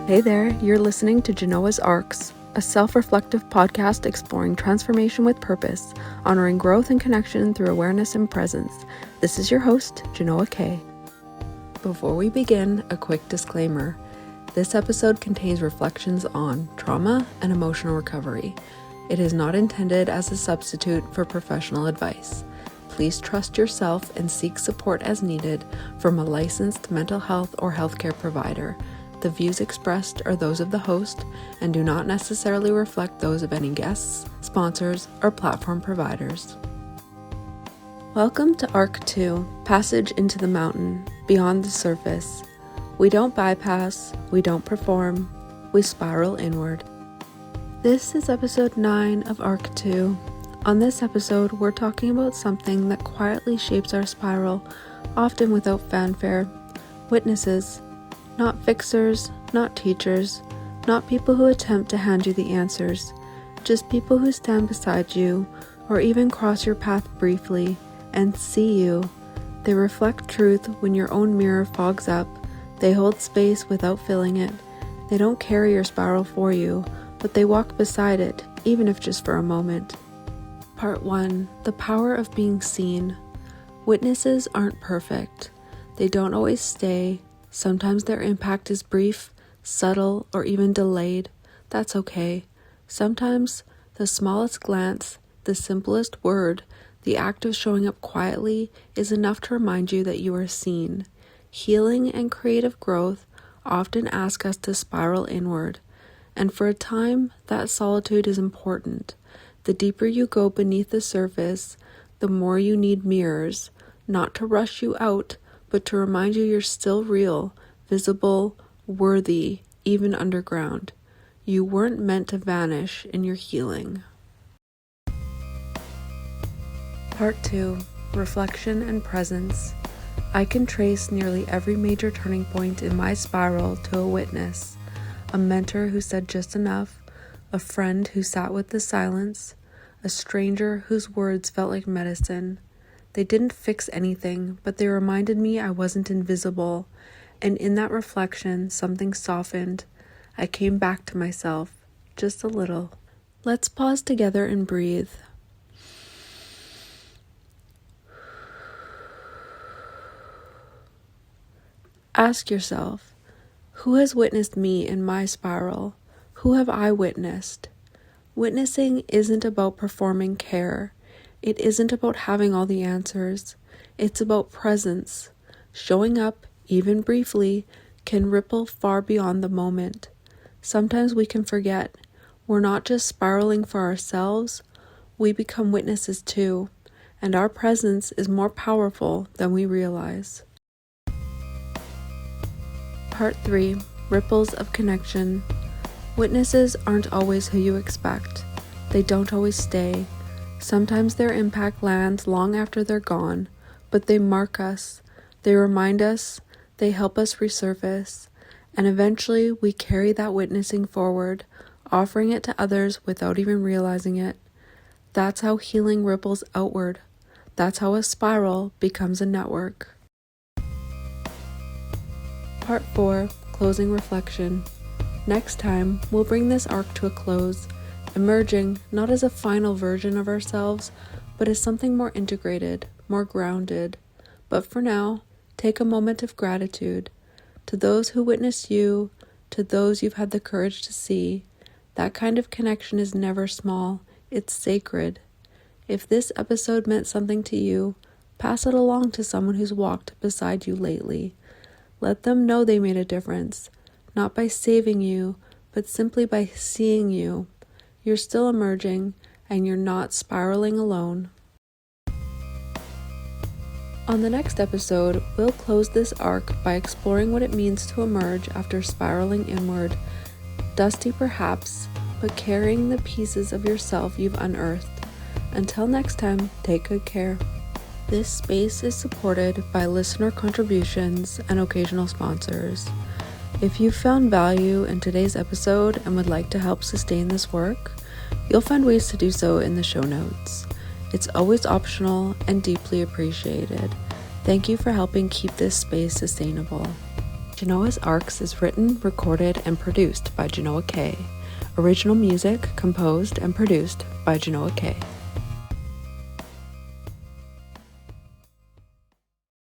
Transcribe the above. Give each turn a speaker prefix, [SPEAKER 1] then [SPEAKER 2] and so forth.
[SPEAKER 1] Hey there, you're listening to Genoa's Arcs, a self-reflective podcast exploring transformation with purpose, honoring growth and connection through awareness and presence. This is your host, Genoa K. Before we begin, a quick disclaimer. This episode contains reflections on trauma and emotional recovery. It is not intended as a substitute for professional advice. Please trust yourself and seek support as needed from a licensed mental health or healthcare provider. The views expressed are those of the host and do not necessarily reflect those of any guests, sponsors, or platform providers. Welcome to Arc 2, Passage into the Mountain, Beyond the Surface. We don't bypass, we don't perform, we spiral inward. This is episode 9 of Arc 2. On this episode, we're talking about something that quietly shapes our spiral, often without fanfare. Witnesses. Not fixers, not teachers, not people who attempt to hand you the answers, just people who stand beside you, or even cross your path briefly, and see you. They reflect truth when your own mirror fogs up. They hold space without filling it. They don't carry your spiral for you, but they walk beside it, even if just for a moment. Part 1. The power of being seen. Witnesses aren't perfect. They don't always stay. Sometimes their impact is brief, subtle, or even delayed. That's okay. Sometimes the smallest glance, the simplest word, the act of showing up quietly is enough to remind you that you are seen. Healing and creative growth often ask us to spiral inward, and for a time, that solitude is important. The deeper you go beneath the surface, the more you need mirrors, not to rush you out, but to remind you you're still real, visible, worthy, even underground. You weren't meant to vanish in your healing. Part 2. Reflection and Presence. I can trace nearly every major turning point in my spiral to a witness. A mentor who said just enough, a friend who sat with the silence, a stranger whose words felt like medicine. They didn't fix anything, but they reminded me I wasn't invisible, and in that reflection, something softened. I came back to myself, just a little. Let's pause together and breathe. Ask yourself, who has witnessed me in my spiral? Who have I witnessed? Witnessing isn't about performing care. It isn't about having all the answers. It's about presence. Showing up, even briefly, can ripple far beyond the moment. Sometimes we can forget. We're not just spiraling for ourselves, we become witnesses too, and our presence is more powerful than we realize. Part 3. Ripples of Connection. Witnesses aren't always who you expect. They don't always stay. Sometimes their impact lands long after they're gone, but they mark us, they remind us, they help us resurface, and eventually we carry that witnessing forward, offering it to others without even realizing it. That's how healing ripples outward. That's how a spiral becomes a network. Part 4. Closing Reflection. Next time, we'll bring this arc to a close, emerging not as a final version of ourselves, but as something more integrated, more grounded. But for now, take a moment of gratitude to those who witnessed you, to those you've had the courage to see. That kind of connection is never small, it's sacred. If this episode meant something to you, pass it along to someone who's walked beside you lately. Let them know they made a difference, not by saving you, but simply by seeing you. You're still emerging, and you're not spiraling alone. On the next episode, we'll close this arc by exploring what it means to emerge after spiraling inward. Dusty perhaps, but carrying the pieces of yourself you've unearthed. Until next time, take good care. This space is supported by listener contributions and occasional sponsors. If you found value in today's episode and would like to help sustain this work, you'll find ways to do so in the show notes. It's always optional and deeply appreciated. Thank you for helping keep this space sustainable. Genoa's Arcs is written, recorded, and produced by Genoa K. Original music composed and produced by Genoa K.